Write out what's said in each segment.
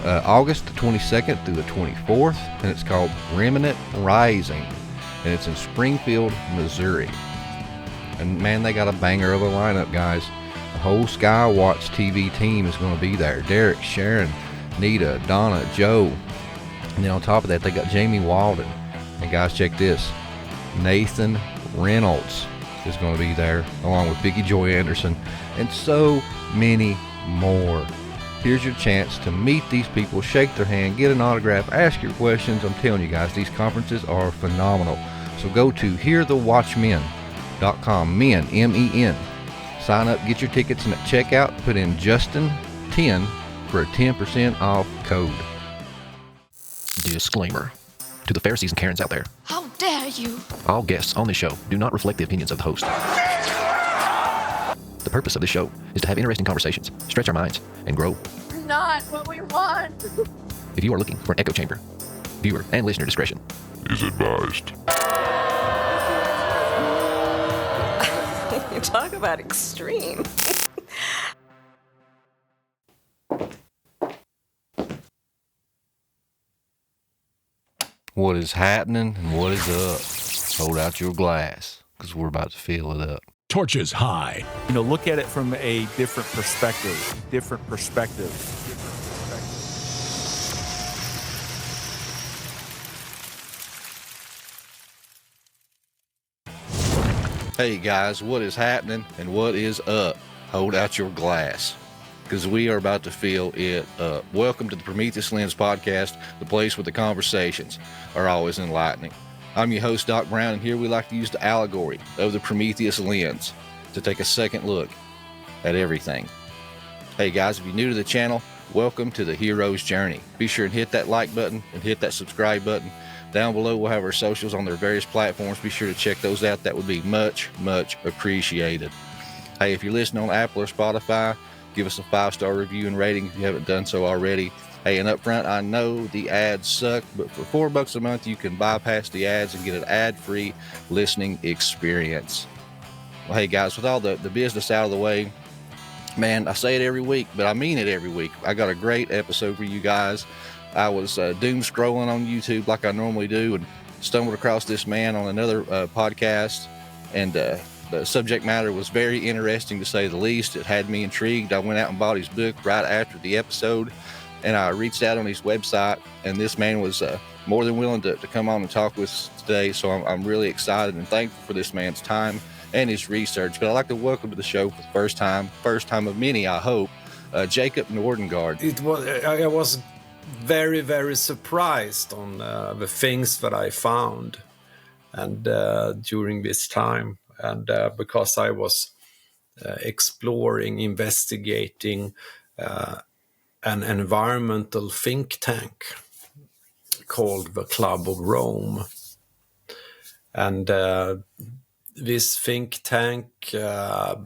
August the 22nd through the 24th, and it's called Remnant Rising, and it's in Springfield, Missouri. And man, they got a banger of a lineup, guys. The whole Skywatch TV team is going to be there. Derek, Sharon, Nita, Donna, Joe, and then on top of that, they got Jamie Walden. And guys, check this. Nathan Reynolds is going to be there, along with Vicky Joy Anderson, and so many more. Here's your chance to meet these people, shake their hand, get an autograph, ask your questions. I'm telling you guys, these conferences are phenomenal. So go to hearthewatchmen.com, men, M-E-N. Sign up, get your tickets, and at checkout, put in Justin10 for a 10% off code. Disclaimer. To the Pharisees and Karens out there. How dare you! All guests on this show do not reflect the opinions of the host. The purpose of this show is to have interesting conversations, stretch our minds, and grow. Not what we want! If you are looking for an echo chamber, viewer and listener discretion is advised. You talk about extreme. What is happening and what is up? Hold out your glass, because we're about to fill it up. Torches high. Look at it from a different perspective. Hey guys, what is happening and what is up? Hold out your glass, because we are about to fill it up. Welcome to the Prometheus Lens Podcast, the place where the conversations are always enlightening. I'm your host, Doc Brown, and here we like to use the allegory of the Prometheus Lens to take a second look at everything. Hey guys, if you're new to the channel, welcome to the hero's journey. Be sure and hit that like button and hit that subscribe button. Down below, we'll have our socials on their various platforms. Be sure to check those out. That would be much, much appreciated. Hey, if you're listening on Apple or Spotify, give us a 5-star review and rating if you haven't done so already. Hey, and up front, I know the ads suck, but for $4 a month, you can bypass the ads and get an ad-free listening experience. Well, hey guys, with all the business out of the way, man, I say it every week, but I mean it every week. I got a great episode for you guys. I was doom scrolling on YouTube like I normally do and stumbled across this man on another podcast, and the subject matter was very interesting to say the least. It had me intrigued. I went out and bought his book right after the episode, and I reached out on his website, and this man was more than willing to come on and talk with us today. So I'm really excited and thankful for this man's time and his research. But I'd like to welcome to the show for the first time of many, I hope, Jacob Nordangård. I was very, very surprised on the things that I found and during this time, and because I was exploring, investigating an environmental think tank called the Club of Rome. And this think tank I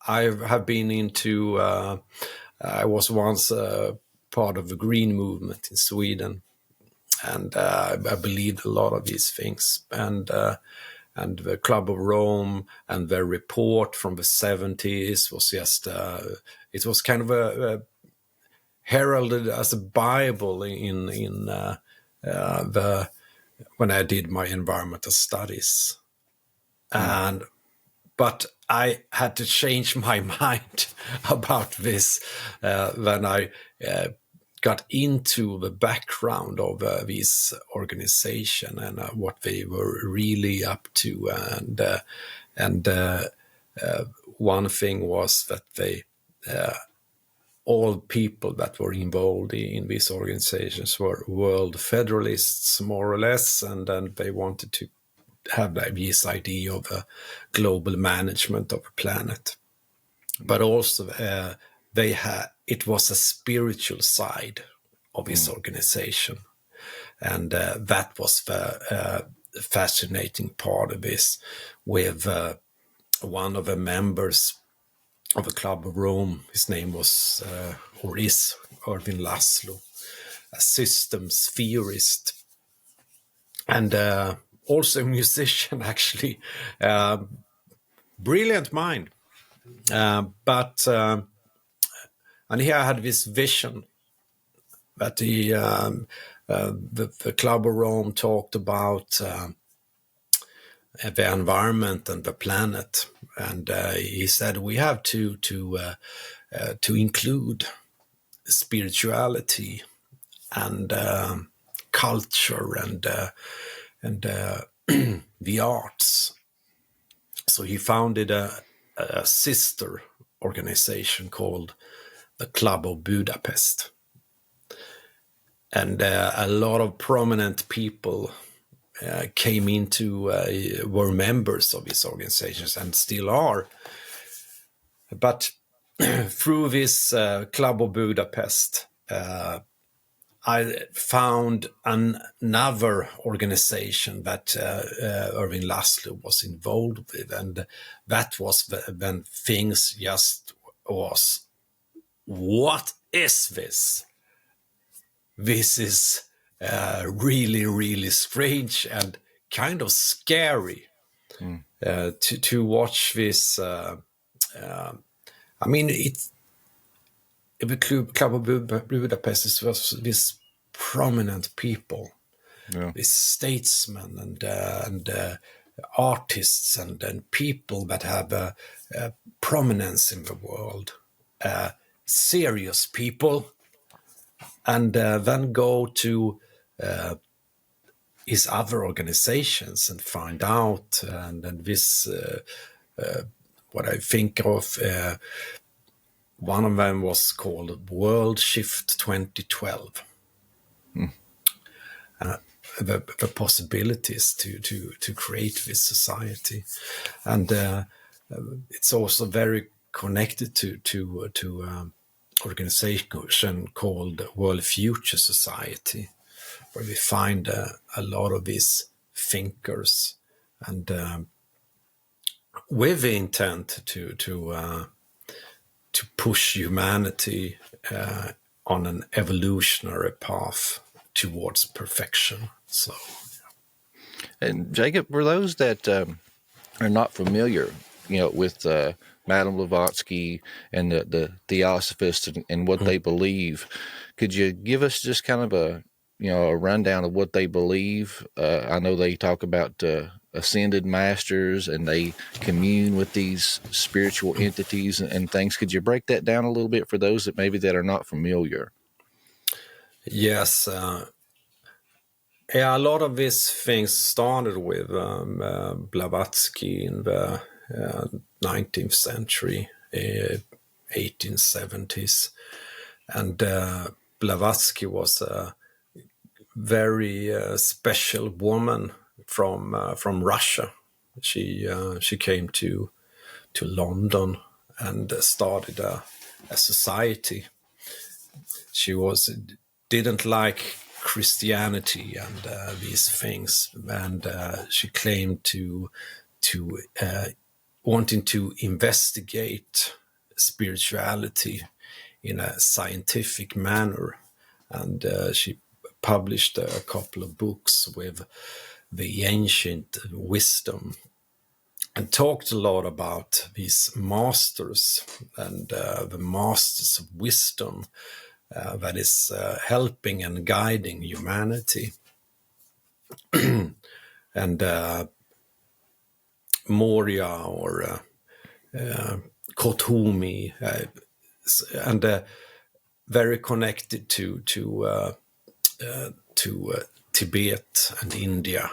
have been into, I was once part of the green movement in Sweden, and I believed a lot of these things. And the Club of Rome and the report from the 70s was just, it was kind of a heralded as a Bible in when I did my environmental studies. But I had to change my mind about this when I got into the background of this organization and what they were really up to. And one thing was that they all people that were involved in these organizations were world federalists, more or less, and they wanted to have this idea of a global management of the planet. But also it was a spiritual side of this organization. And that was the fascinating part of this, with one of the members of the Club of Rome. His name was, or is, Erwin Laszlo, a systems theorist, and also a musician, actually. Brilliant mind. But And he had this vision that the Club of Rome talked about the environment and the planet, and he said we have to include spirituality and culture and the arts. So he founded a sister organization called the Club of Budapest. And a lot of prominent people came into, were members of these organizations and still are. But through this Club of Budapest, I found another organization that Irving Laszlo was involved with, and that was when things just was, what is this? This is really, really strange and kind of scary to watch this. I mean, the Club of Budapest was this prominent people, these statesmen and artists and people that have prominence in the world, serious people, and then go to his other organizations and find out, and this what I think of. One of them was called World Shift 2012. The possibilities to create this society, and it's also very connected to organization called World Future Society, where we find a lot of these thinkers, and with the intent to push humanity on an evolutionary path towards perfection. So, And Jacob, for those that are not familiar, with Madame Blavatsky and the Theosophists and what they believe, could you give us just kind of a rundown of what they believe? I know they talk about ascended masters and they commune with these spiritual entities and things. Could you break that down a little bit for those that are not familiar? Yes. A lot of these things started with Blavatsky in the 19th century, 1870s. And Blavatsky was a very special woman from Russia. She came to London and started a society. She didn't like Christianity and these things, and she claimed to wanting to investigate spirituality in a scientific manner, and she published a couple of books with the ancient wisdom and talked a lot about these masters and the masters of wisdom that is helping and guiding humanity. And Moria or Kothomi, and very connected to Tibet and India.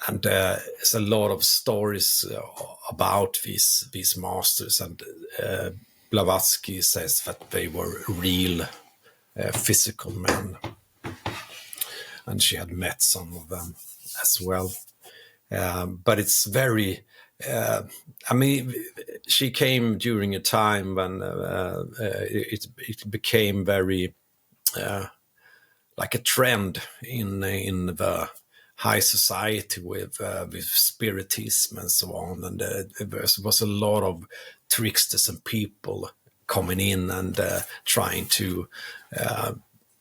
And there's a lot of stories about these masters, and Blavatsky says that they were real physical men, and she had met some of them as well. But it's very, she came during a time when it became very like a trend in the high society with spiritism and so on, and there was a lot of tricksters and people coming in and trying to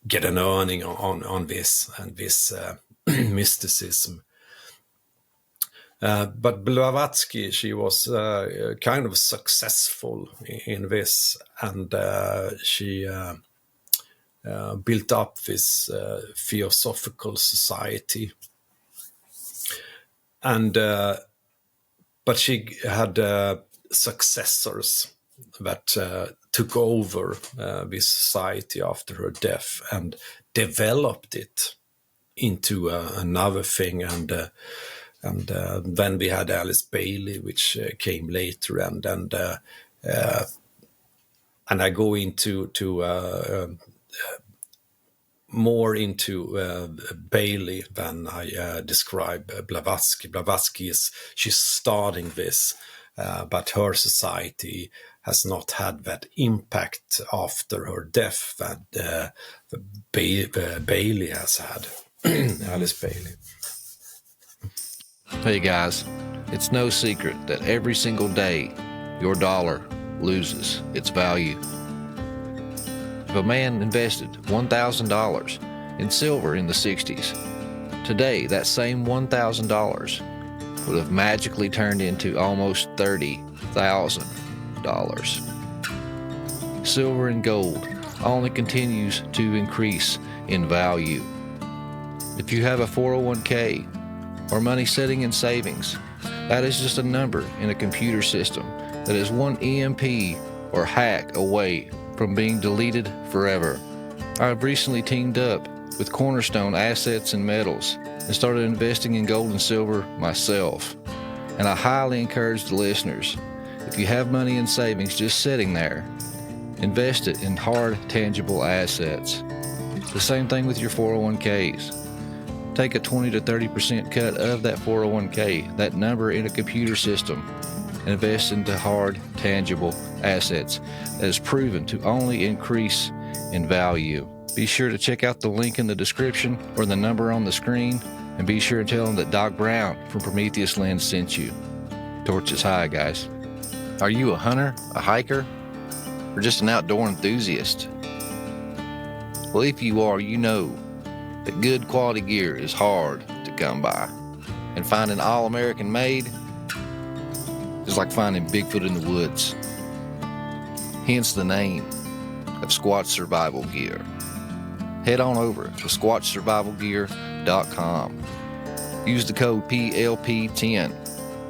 get an earning on this and this mysticism. But Blavatsky, she was kind of successful in this, and she built up this Theosophical society. And but she had successors that took over this society after her death and developed it into another thing. And then we had Alice Baily, which came later, and I go into more into Baily than I describe Blavatsky. Blavatsky she's starting this, but her society has not had that impact after her death that Baily has had. Alice Baily. Hey guys, it's no secret that every single day your dollar loses its value. If a man invested $1,000 in silver in the 60s, today that same $1,000 would have magically turned into almost $30,000. Silver and gold only continues to increase in value. If you have a 401k or money sitting in savings, that is just a number in a computer system that is one EMP or hack away from being deleted forever. I've recently teamed up with Cornerstone Assets and Metals and started investing in gold and silver myself. And I highly encourage the listeners, if you have money in savings just sitting there, invest it in hard, tangible assets. The same thing with your 401ks. Take a 20 to 30% cut of that 401k, that number in a computer system, and invest into hard, tangible assets that is proven to only increase in value. Be sure to check out the link in the description or the number on the screen, and be sure to tell them that Doc Brown from Prometheus Lens sent you. Torches high, guys. Are you a hunter, a hiker, or just an outdoor enthusiast? Well, if you are, you know that good quality gear is hard to come by, and finding all American made is like finding Bigfoot in the woods. Hence the name of Squatch Survival Gear. Head on over to squatchsurvivalgear.com. Use the code PLP10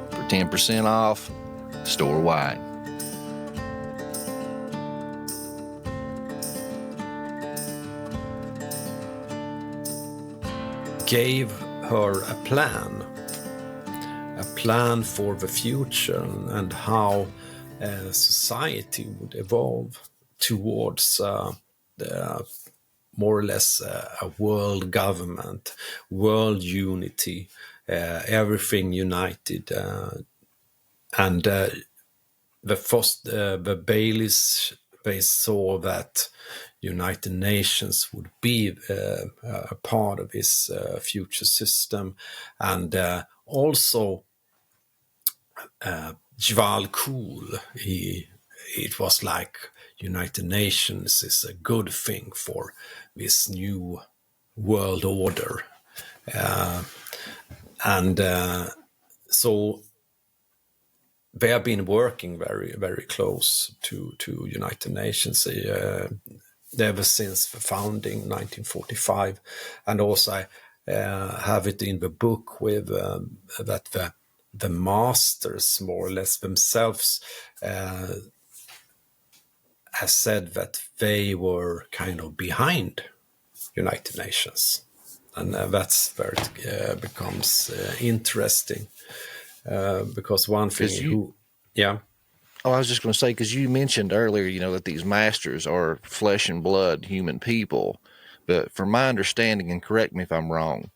for 10% off store-wide. Gave her a plan for the future and how society would evolve towards more or less a world government, world unity, everything united, and the Baileys, they saw that United Nations would be a part of this future system, and also Jval Kool, it was like United Nations is a good thing for this new world order, and so they have been working very, very close to United Nations ever since the founding, 1945, and also have it in the book with that the masters, more or less themselves, has said that they were kind of behind United Nations, and that's where it becomes interesting, because one thing Oh, I was just going to say, because you mentioned earlier, that these masters are flesh and blood human people, but from my understanding, and correct me if I'm wrong,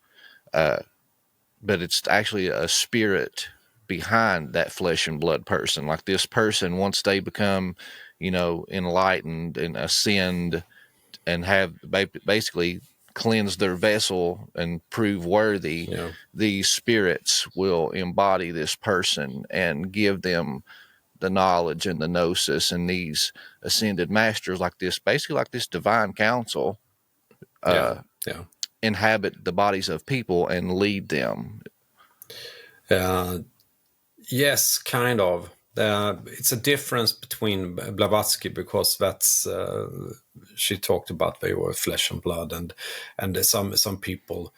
but it's actually a spirit behind that flesh and blood person. Like this person, once they become, enlightened and ascend and have basically cleanse their vessel and prove worthy, these spirits will embody this person and give them the knowledge and the gnosis, and these ascended masters, like this, basically like this divine council, inhabit the bodies of people and lead them. Yes, kind of. It's a difference between Blavatsky, because that's she talked about they were flesh and blood, and some people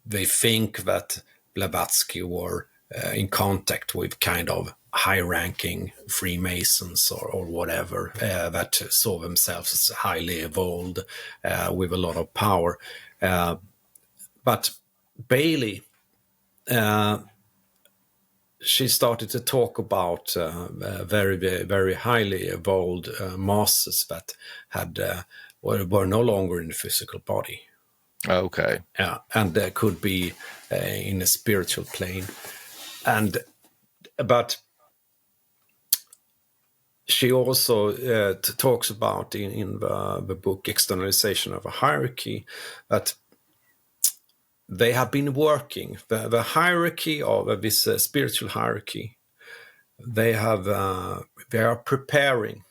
they think that Blavatsky were in contact with kind of high-ranking Freemasons or whatever that saw themselves as highly evolved with a lot of power. But Baily, she started to talk about very, very highly evolved masters that had were no longer in the physical body. Okay. Yeah, and could be in a spiritual plane, but she also talks about in the book Externalization of a Hierarchy that they have been working the hierarchy of this spiritual hierarchy. They are preparing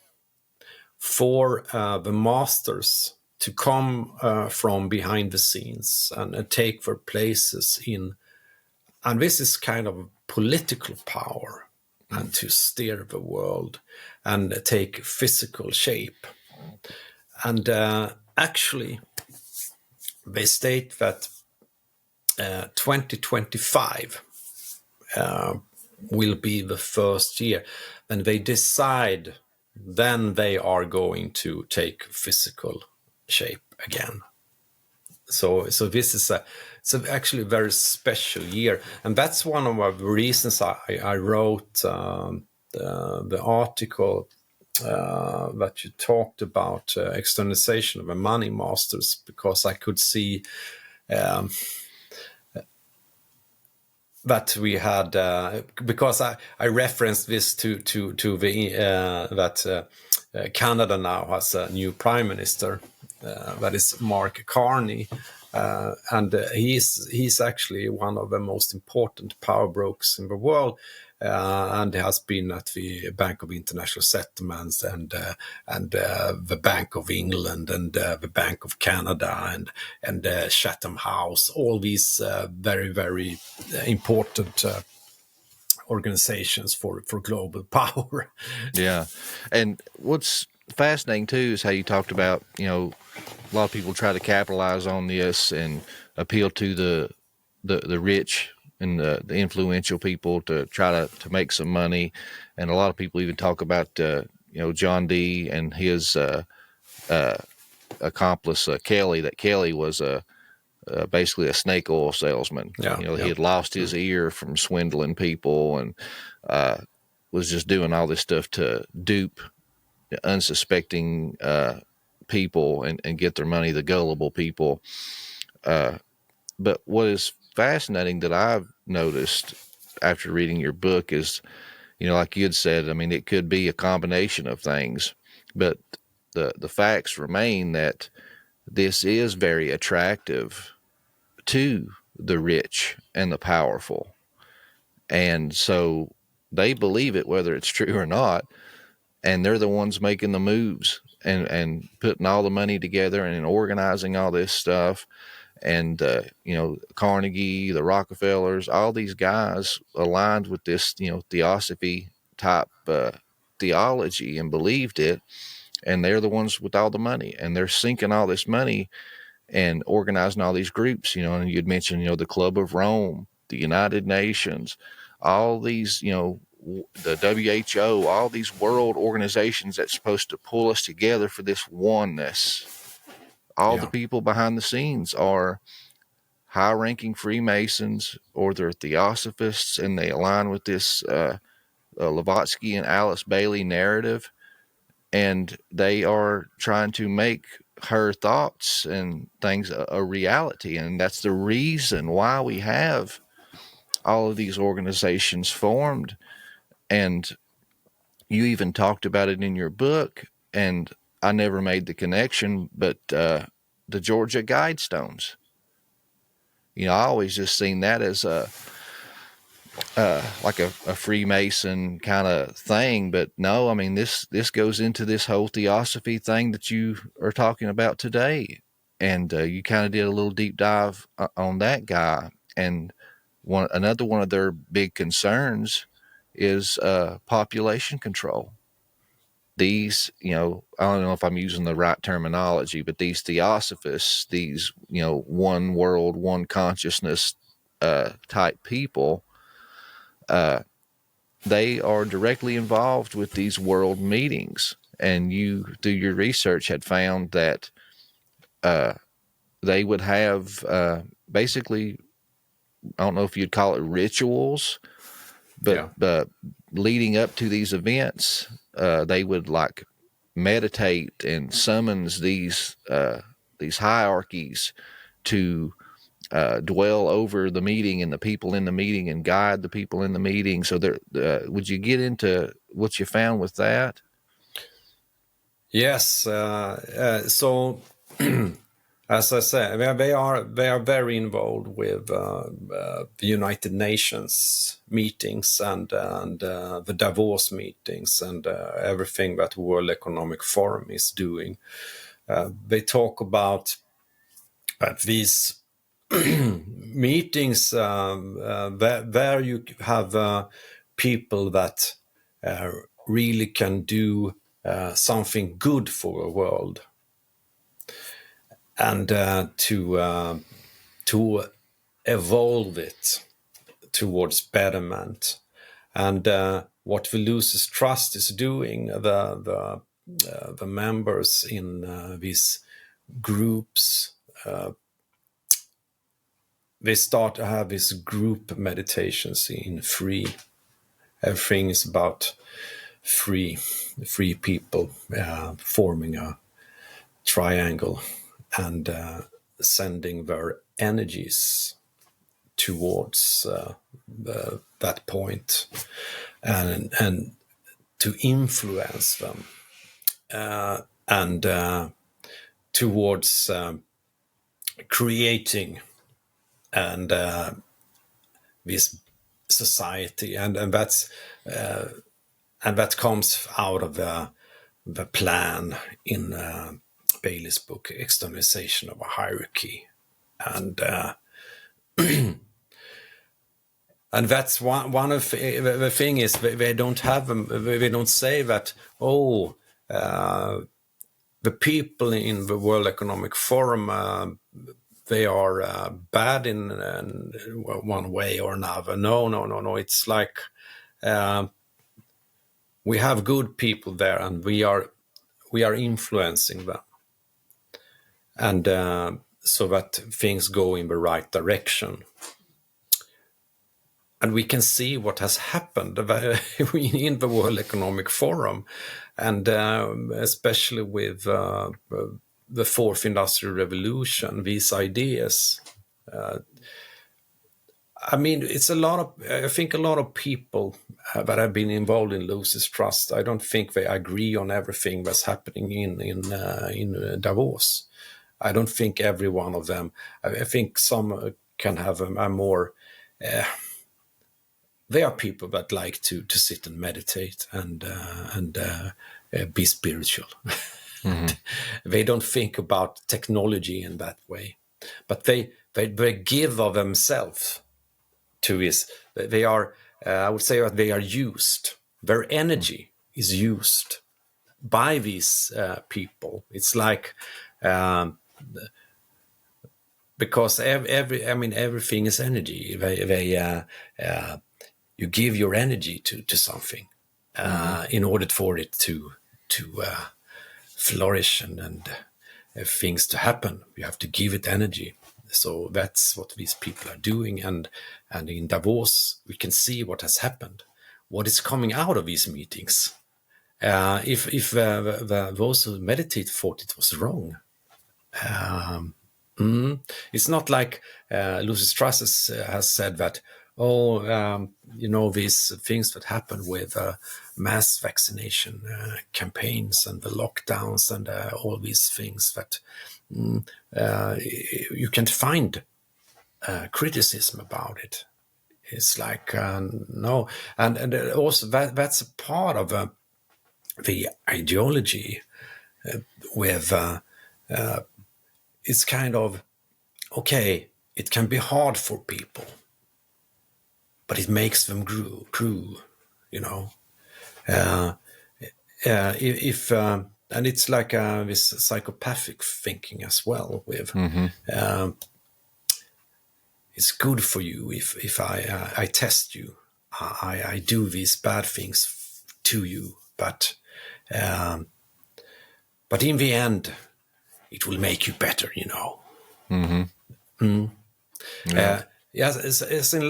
for the masters to come from behind the scenes and take their places in, and this is kind of political power, and to steer the world and take physical shape. And actually, they state that 2025 will be the first year when they decide then they are going to take physical shape again. So this is actually a very special year, and that's one of the reasons I wrote the article that you talked about, externalization of the money masters, because I could see that we had because I referenced this to the that Canada now has a new prime minister that is Mark Carney, and he's actually one of the most important power brokers in the world, and has been at the Bank of International Settlements and the Bank of England and the Bank of Canada and Chatham House, all these very, very important organizations for global power. Yeah. And what's fascinating too is how you talked about, a lot of people try to capitalize on this and appeal to the rich and the influential people to try to make some money. And a lot of people even talk about, John D. and his accomplice, Kelly, that Kelly was basically a snake oil salesman. Yeah, He had lost his ear from swindling people and was just doing all this stuff to dupe unsuspecting people and get their money, the gullible people. But what is fascinating that I've noticed after reading your book is, like you had said, I mean, it could be a combination of things, but the facts remain that this is very attractive to the rich and the powerful. And so they believe it, whether it's true or not, and they're the ones making the moves and putting all the money together and organizing all this stuff. And, Carnegie, the Rockefellers, all these guys aligned with this, Theosophy type theology and believed it. And they're the ones with all the money, and they're sinking all this money and organizing all these groups, and you'd mentioned, the Club of Rome, the United Nations, all these, the WHO, all these world organizations that's supposed to pull us together for this oneness. All the people behind the scenes are high-ranking Freemasons, or they're Theosophists, and they align with this Blavatsky and Alice Baily narrative, and they are trying to make her thoughts and things a reality. And that's the reason why we have all of these organizations formed. And you even talked about it in your book, and I never made the connection, but the Georgia Guidestones. I always just seen that as like a Freemason kind of thing, but no, I mean, this goes into this whole Theosophy thing that you are talking about today. And you kind of did a little deep dive on that guy. And another one of their big concerns is population control. These, I don't know if I'm using the right terminology, but these theosophists, these, one world, one consciousness type people, they are directly involved with these world meetings. And you, through your research, had found that they would have basically, I don't know if you'd call it rituals, but leading up to these events, they would like meditate and summons these hierarchies to dwell over the meeting and the people in the meeting and guide the people in the meeting. So would you get into what you found with that? Yes. So, as I said, they are very involved with the United Nations meetings and the Davos meetings and everything that World Economic Forum is doing. They talk about these meetings where you have people that really can do something good for the world, and to evolve it towards betterment. And what the Losers Trust is doing, the members in these groups, they start to have these group meditations in free. Everything is about free people forming a triangle and sending their energies towards that point and to influence them and towards creating and this society, and that's and that comes out of the plan in Baily's book, Externalization of a Hierarchy, and and that's one of the thing is they don't have they don't say that the people in the World Economic Forum they are bad in one way or another. No. It's like we have good people there, and we are influencing them, and so that things go in the right direction. And we can see what has happened in the World Economic Forum, and especially with the Fourth Industrial Revolution, these ideas. I mean, it's I think a lot of people that have been involved in Losers Trust, I don't think they agree on everything that's happening in Davos. I don't think every one of them. I think some can have a more. They are people that like to sit and meditate and be spiritual. Mm-hmm. They don't think about technology in that way, but they give of themselves to this. They are, I would say, that they are used. Their energy is used by these people. It's like because everything is energy. You give your energy to something in order for it to flourish and things to happen. You have to give it energy. So that's what these people are doing. And in Davos, we can see what has happened, what is coming out of these meetings. If those who meditate thought it was wrong, it's not like Losers Trust has said that, these things that happen with mass vaccination campaigns and the lockdowns and all these things that you can find criticism about it. It's like, no. And also that's a part of the ideology with it's kind of, okay, it can be hard for people but it makes them grew, you know. And it's like this psychopathic thinking as well. With it's good for you if I test you, I do these bad things to you, but in the end, it will make you better, you know. Yes, as in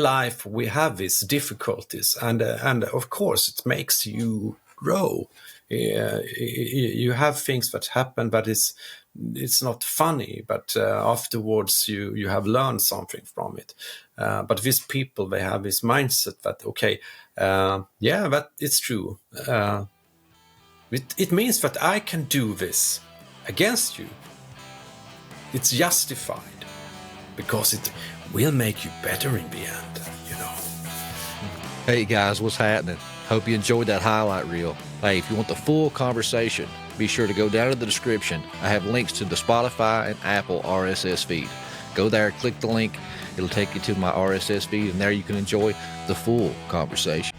life we have these difficulties, and of course it makes you grow. You have things that happen, but it's not funny, but afterwards you have learned something from it. But these people, they have this mindset that that it's true. It means that I can do this against you. It's justified because it will make you better in the end, you know. Hey guys, what's happening? Hope you enjoyed that highlight reel. Hey, if you want the full conversation, be sure to go down to the description. I have links to the Spotify and Apple RSS feed. Go there, click the link. It'll take you to my RSS feed, and there you can enjoy the full conversation.